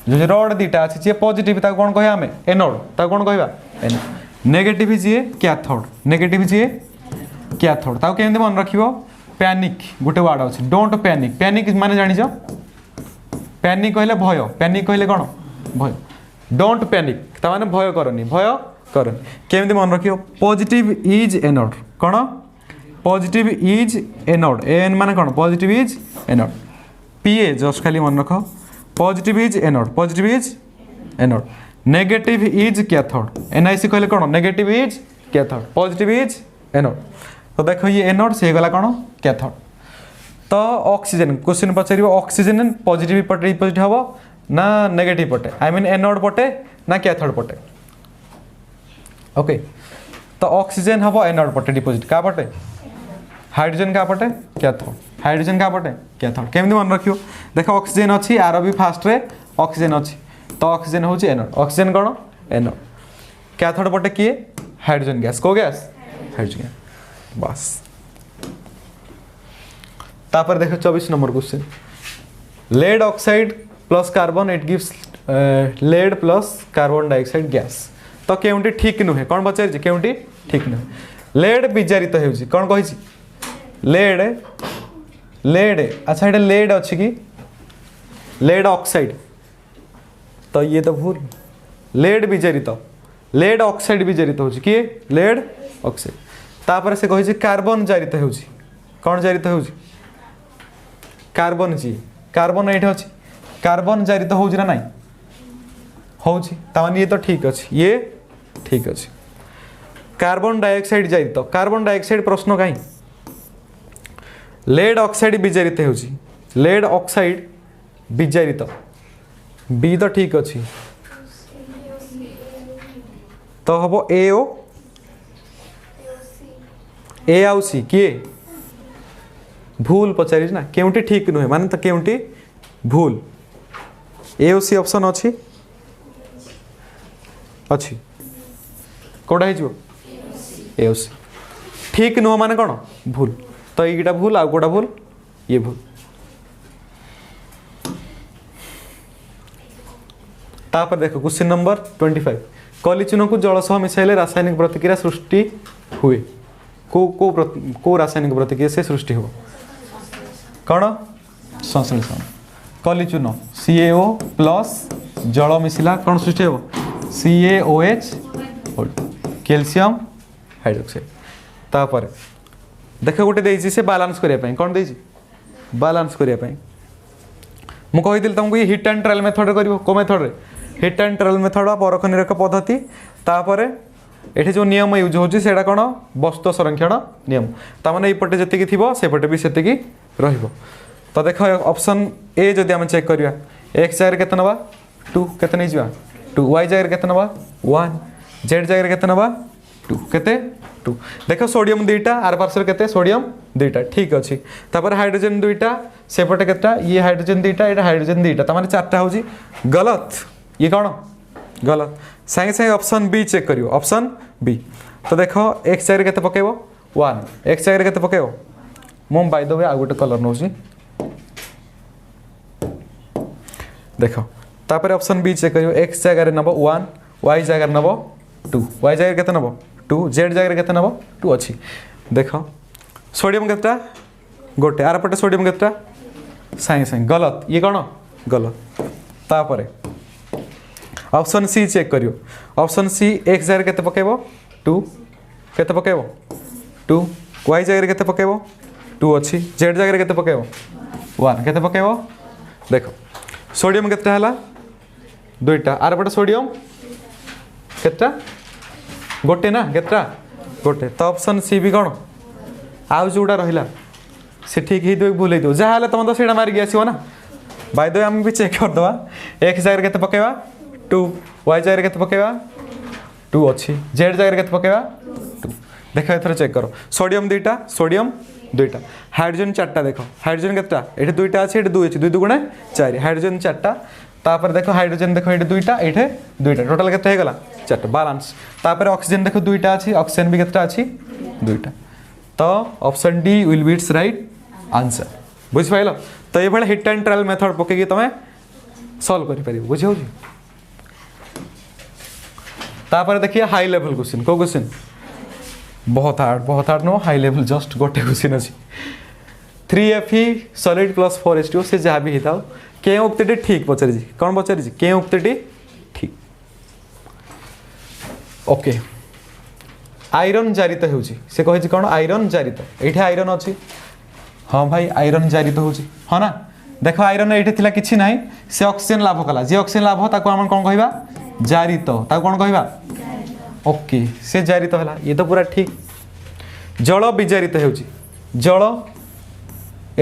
जो रड दीटा अच्छी जी पॉजिटिव ताकू कौन कह आमे एनोड ताकू कौन कहबा एनोड नेगेटिव जी कैथोड नेगेटिव जी कैथोड ताको केमती मन रखिबो पैनिक गोटे वर्ड अछि डोंट पैनिक पैनिक माने जानि छ पैनिक कहले भय पैनिक कहले कोन भय डोंट पैनिक ता माने भय करनी केमती मन रखियो पॉजिटिव इज एनोड कोन पॉजिटिव इज एनोड एन माने कोन पॉजिटिव इज एनोड पीए जस्ट खाली मन रखो positive is anode negative is cathode एनआईसी कहले कोन negative is cathode positive is anode तो देखो ये एनोड से गला कोन कैथोड तो ऑक्सीजन क्वेश्चन पचारिबो ऑक्सीजन पॉजिटिव पटे डिपोजिट हबो ना नेगेटिव पटे आई मीन एनोड पटे ना कैथोड पटे ओके तो ऑक्सीजन हबो एनोड पटे डिपोजिट का पटे हाइड्रोजन का पटे कैथोड हाइड्रोजन का पटे कैथोड केमती मन रखियो देखो ऑक्सीजन अछि आरो भी फास्ट रे ऑक्सीजन अछि तो ऑक्सीजन होची एनोड ऑक्सीजन कोन एनोड कैथोड पटे किए हाइड्रोजन गैस को गैस हाइड्रोजन गैस बस तापर देखो 24 number question lead oxide plus carbon it gives lead plus carbon dioxide gas तो केउंटी ठीक नुहे कौन पचार केउंटी ठीक नुहे लेड विजारित होउची कौन कहिची लेड लेड अच्छा एटा लेड अछि कि लेड ऑक्साइड तो ये तो भूल लेड विजारित लेड ऑक्साइड विजारित होउची कि लेड ऑक्साइड तापर से कहिची कार्बन जारित होउची कौन जारित होउची कार्बन जी कार्बन एठे अछि कार्बन जारित होउची ना नाही होउची ताने ये तो ठीक अछि ये ठीक अछि कार्बन डाइऑक्साइड जारित कार्बन डाइऑक्साइड प्रश्न काई लेड ऑक्साइड विजारित होउची लेड ऑक्साइड विजारित बी तो ठीक अछि तो हबो एओ ए आउ सी किए भूल पचारिस ना केउंटी ठीक नुहे माने तो केउंटी भूल एओसी ऑप्शन अछि अछि कोडा हिजो एओसी ठीक नुह माने कोन भूल तो एटा भूल आ कोडा भूल ये भूल तापर देखो क्वेश्चन नंबर 25 कलिचून को जल सह मिसाइले रासायनिक प्रतिक्रिया सृष्टि हुए को रासायनिक प्रतिक्रिया से सृष्टि हो कौन संश्लेषण कलिचून CaO प्लस जल मिसिला कौन सृष्टि हो CaOH कैल्शियम हाइड्रोक्साइड तापर देख गोटे देछि से बैलेंस करिया पई कौन देछि बैलेंस करिया पई मु कहि दिल तुमको ये हिट एंड ट्रायल मेथड करिवो को मेथड रे हिट एंड ट्रायल मेथड परख निरख पद्धति तापर एठी जो नियम यूज होची सेडा कोन वस्तु संरक्षण नियम ता माने एपटे जति थिबो सेपटे भी सेति रहिबो तो देख ऑप्शन ए जदि हम चेक करिया x जगह केते नबा 2 केते नै जिवा 2 y जगह केते नबा 1 z जगह केते नबा 2 केते 2 देखो सोडियम दुईटा आर पार्श्व केते सोडियम दुईटा ठीक अछि तापर हाइड्रोजन दुईटा सेपटे केता ये हाइड्रोजन दुईटा एटा हाइड्रोजन दुईटा त माने चारटा होजी गलत ये कौन गलत संगे संगे ऑप्शन बी चेक करियो ऑप्शन बी तो देखो x जगह केते पकेबो 1 x जगह केते पकेबो मम बाय द वे आ गोटे कलर नोची देखो तापर ऑप्शन बी चेक करियो x जगह नबो 1 y जगह नबो 2 y जगह केते नबो 2 z जगह केते नबो 2 अछि देखो सोडियम केतेटा गोटे आर पटे सोडियम केतेटा साइ साइ गलत ये कोन गलत तापर ऑप्शन सी चेक करियो ऑप्शन सी x जगह केते पकेबो 2 केते पकेबो 2 y जगह केते पकेबो 2 अछि z जगह केते पकेबो 1 केते पकेबो देखो सोडियम केते हला दुईटा आर पटे सोडियम केतेटा गोटे ना केतेटा गोटे तो ऑप्शन सी भी कोन आउ जोडा रहिला से ठीक ही दो भूल दो जहा हला तम तो सेडा मार गया ना बाय द वे हम भी चेक कर दवा x जगह केते पकेबा 2 y जगह केते पकेबा 2 अछि z जगह केते पकेबा 2 देखो एथर चेक करो सोडियम दुईटा हाइड्रोजन चारटा देखो हाइड्रोजन केतेटा एठे दुईटा अछि एठे 2 अछि 2 गुणे 4 हाइड्रोजन चारटा तापर देखो हाइड्रोजन देखो एठे दुईटा एठे दुईटा टोटल केते हे गला चारटा बैलेंस तापर ऑक्सीजन देखो दुईटा अछि ऑक्सीजन भी केतेटा अछि दुईटा तो option D will be it's right answer बुझ पाइलो तो ये भले हिट एंड ट्रायल मेथड पकेगी तमे सॉल्व करि परिबो बुझियो जी तापर देखिए हाई लेवल क्वेश्चन को क्वेश्चन बहुत hard no high level just गोटे क्वेश्चन अच्छी 3Fe सॉलिड प्लस 4H2O से जहाँ भी होता के उक्ति ठीक पचारि कौन पचारि के उक्ति ठीक ओके आयरन जारित हो से कही कौन आयरन जारित ये आयरन अच्छी हाँ भाई आयरन जारित हो हाँ ना देख आयरन ये किसी ना से ऑक्सीजन लाभ कला जी ऑक्सीजन लाभ ताको आम कौन कहवा जारित ताको कौन कहवा ओके से जारित है ये तो पूरा ठीक जल विजारित हो जल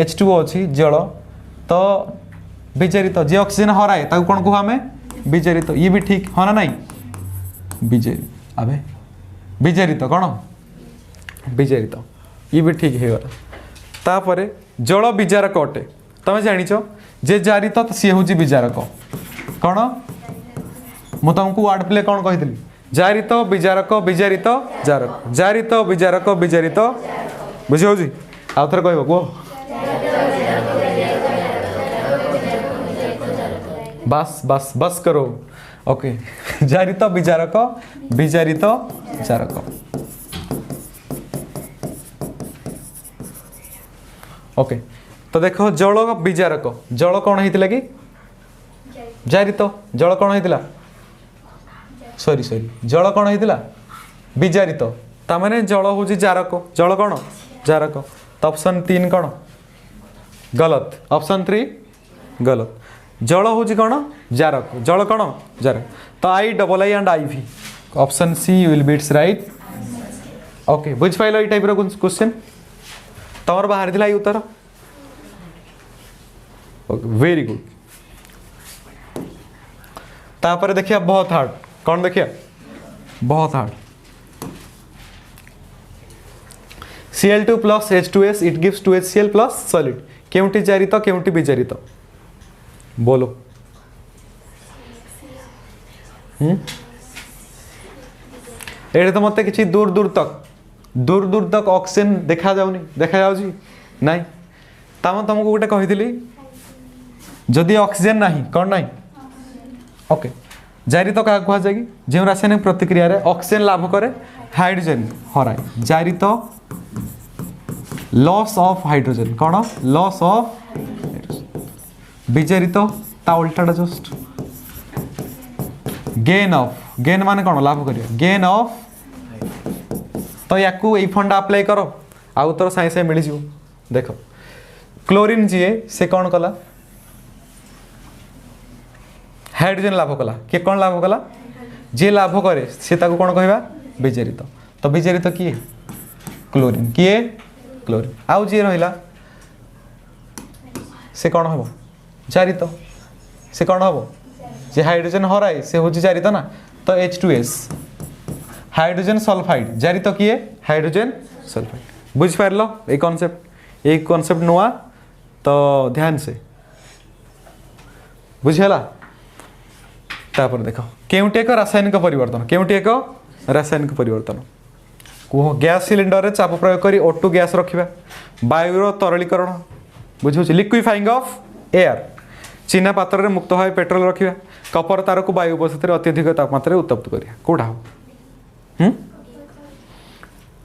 H2O अच्छी जल तो विजारित जी ऑक्सीजन हराए ताको कौन कहू आम विजारित ये भी ठीक हाँ ना नहीं विजारित अबे विजारित कौन विजारित ये भी ठीक है तापर जल विजारक अटे तुम जानिच जे जारित तो सी हूँ विजारक कौन मु तुमको वार्ड प्ले कौन कही जारित विजारक विजारित जारक जारित विजारक विजारित बुझी हो आउ थे कह कह बस बस बस करो ओके जारित विजारक विजारित जारक ओके तो देखो जल विजारक जल कौन होता कि जारित जल कौन होता सॉरी सॉरी जल कौन होता विजारित ताने जल हूँ जारक जल कौन जारक तो ऑप्शन 3 कौन गलत ऑप्शन 3 गलत जल हूँ कौन जारक जल कौन जारक तो I and IV option C will be it's right okay बुझ पाइल ये टाइप क्वेश्चन तमर बाहर थी उत्तर वेरी गुड तापर देखिए बहुत हार्ड कौन देखिए बहुत hard Cl2 plus H2S it gives 2HCl plus solid केउंटी जारित केउंटी विजारित बोलो ये तो मत कि दूर दूर तक ऑक्सीजन देखा जाऊनी देखा जाऊँ नाई ताम तुमको गोटे कही जदि ऑक्सीजन नहीं कौन नहीं ओके जारित क्या कहुए कि जो रासायनिक प्रतिक्रिया रे ऑक्सीजन लाभ करे हाइड्रोजन हराए जारित लॉस ऑफ हाइड्रोजन कौन लॉस ऑफ विजारित ता उल्टाटा जस्ट गेन माने कौन लाभ करिया गेन ऑफ तो या फंडा अप्लाई करो आउ तोर साइ साइ मिल जाओ देख क्लोरीन जी से कौन कला हाइड्रोजन लाभ कला किए कौन लाभ कला जे लाभ करे से ताको कौन कहवा विजारित तो विजारित किए क्लोरीन किए क्लोरीन आउ जी रहिला से कौन हम जारित से कौन हम जे हाइड्रोजन हराए से हूँ जारित ना तो H2S हाइड्रोजन सल्फाइड जारित किए हाइड्रोजन सल्फाइड बुझ पार ये कॉन्सेप्ट नुआ तो ध्यान से बुझेला तापर देख केउटी एक रासायनिक परिवर्तन केउटी एक रासायनिक परिवर्तन कह गैस सिलिंडर रे चाप प्रयोग करी O2 गैस रखा वायुर तरलीकरण बुझे लिक्विफाइंग ऑफ एयर चीना पात्र रे मुक्त भाव पेट्रोल रखा कपर तार को वायु उपस्थित अत्यधिक तापमात्रा उत्तप्त करिया कोटा हो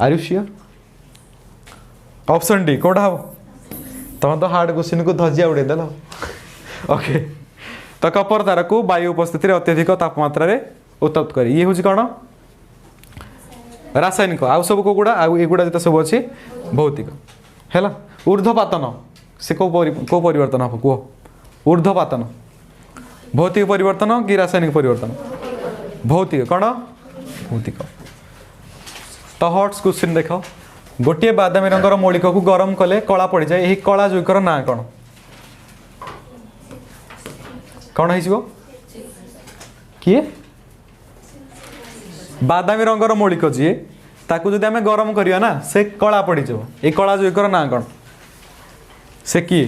are you sure option D कोटा हो तुम तो हार्ड क्वेश्चन को धजिया उड़े देल ओके तो कपर तार को वायु उपस्थिति अत्यधिक तापमात्रा रे उत्तप्त करे ये हूँ कौन रासायनिक आउ सब कोगुड़ा आउगुड़ा जो सब अच्छे भौतिक है ऊर्ध्वपातन से को परिवर्तन हम कह ऊर्ध्वपातन भौतिक परिवर्तन कि रासायनिक परिवर्तन भौतिक कौन भौतिक तो हॉट्स क्वेश्चन देख गोटे बादामी रंगर मौलिक को गरम कले कला पड़ जाए यही कला जुईकर ना कौन कौन हो किए बादामी रंगर मौलिक जी ताकू जदि आम गरम करिया ना से कला पड़ जाओ ये कला जुईकर ना कौन से किए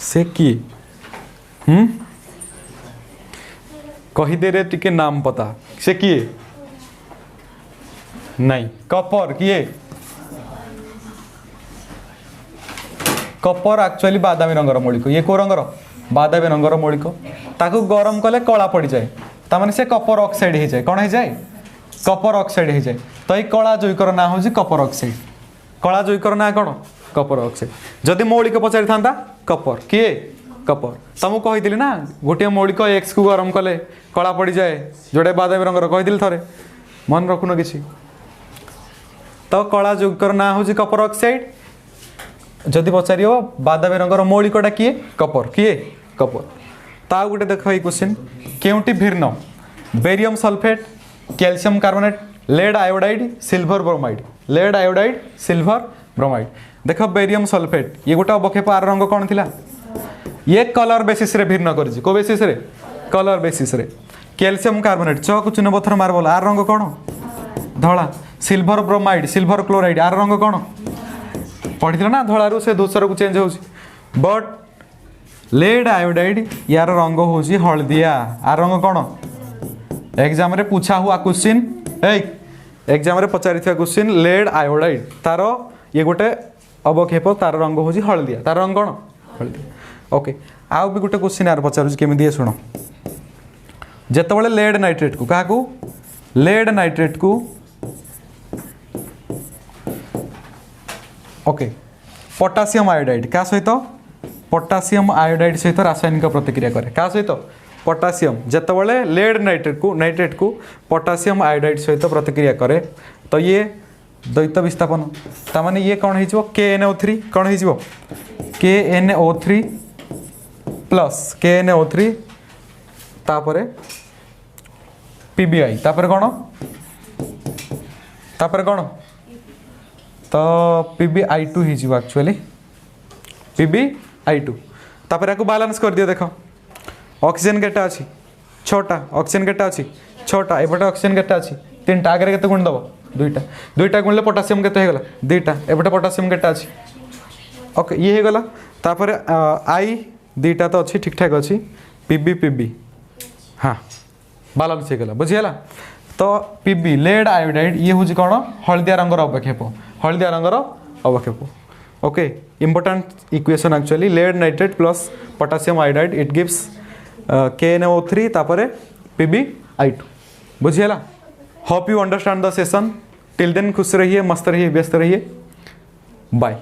से किए कहीदे रे टिके नाम पता से किए नहीं कपर किए कपर एक्चुअली बादामी रंगर मौलिक ये को रंगर बादामी रंगर मौलिक ताकू गरम कले कला पड़ जाए तामाने से कपर ऑक्साइड हो जाए कौन हो जाए कपर ऑक्साइड हो जाए तो ये कला जैविकर ना हूँ कपर ऑक्साइड कला जैविकर ना कौन कपर ऑक्साइड जदि मौलिक पचारि था कपर किए कपर तुमको कही ना गोटे मौलिक एक्स को गरम कले कला पड़ जाए जोड़े बादामी रंगर कही थे मन रखुन कि तो कला जैविकर ना हूँ कपर ऑक्साइड जदि पचार बादामी रंगर मौलिकटा किए कपर ता गोटे देख ये क्वेश्चन केउटी भिन्न barium sulphate calcium carbonate lead iodide silver bromide lead iodide silver bromide देख बेरियम सल्फेट ये गोटे अवक्षेप आर रंग कौन थिला ये कलर बेसिस रे भिन्न कर को बेसिस रे कलर बेसिस रे कैल्शियम कार्बोनेट चौक चून पत्थर मार्बल आर रंग कौन धला सिल्वर ब्रोमाइड सिल्वर क्लोराइड आर रंग कौन पढ़ी ना धलारू से धूसर को चेंज हो बट लेड आयोडाइड यार रंग हूँ हलदिया आर रंग कौन एग्जाम रे पूछा हुआ क्वेश्चन एग्जाम रे पचारि क्वेश्चन लेड आयोडाइड तार ये गोटे अवक्षेप तार रंग हूँ हलदिया तार रंग कौन हलदिया ओके आउ भी गोटे क्वेश्चन यार पचारूँ केमी शुण जिते लेड नाइट्रेट को क्या लेड नाइट्रेट को ओके पोटासियम आयोडाइड क्या सहित पोटासियम आयोडाइड सहित रासायनिक प्रतिक्रिया करे क्या सहित पोटासियम जितेबाला लेड नाइट्रेट को पोटासियम आयोडाइड सहित प्रतिक्रिया करे तो ये द्वैत विस्थापन तामाने ये कौन हो KNO3 कौन हो KNO3 प्लस KNO3 तापरे PBI तापरे कौन तो PBI2 हो एक्चुअली PBI2 तापर आपको बैलेंस कर दियो देख ऑक्सीजन केटा अच्छी 6टा ऑक्सीजन केटा अच्छी 6टा एपटे ऑक्सीजन केटा अच्छी 3टा आगे केते गुण दब 2टा 2टा गुणले पोटासियम केते हेगला 2टा एपटे पोटासियम केटा अच्छी ओके ये हेगला तापर आई 2टा तो अच्छी ठीक ठाक अच्छी PB हाँ बैलेंस हेगला बुझीगला तो PB लेड आयोडाइड ये हूँ कौन हलदिया रंगर अवक्षेप हलदिया रंगर अवक्षेप okay important equation actually lead nitrate plus potassium iodide it gives KNO3 तापरे PBI2 बुझीगला hope you understand the session till then खुश रहिए मस्त रहिए व्यस्त रहिए बाय।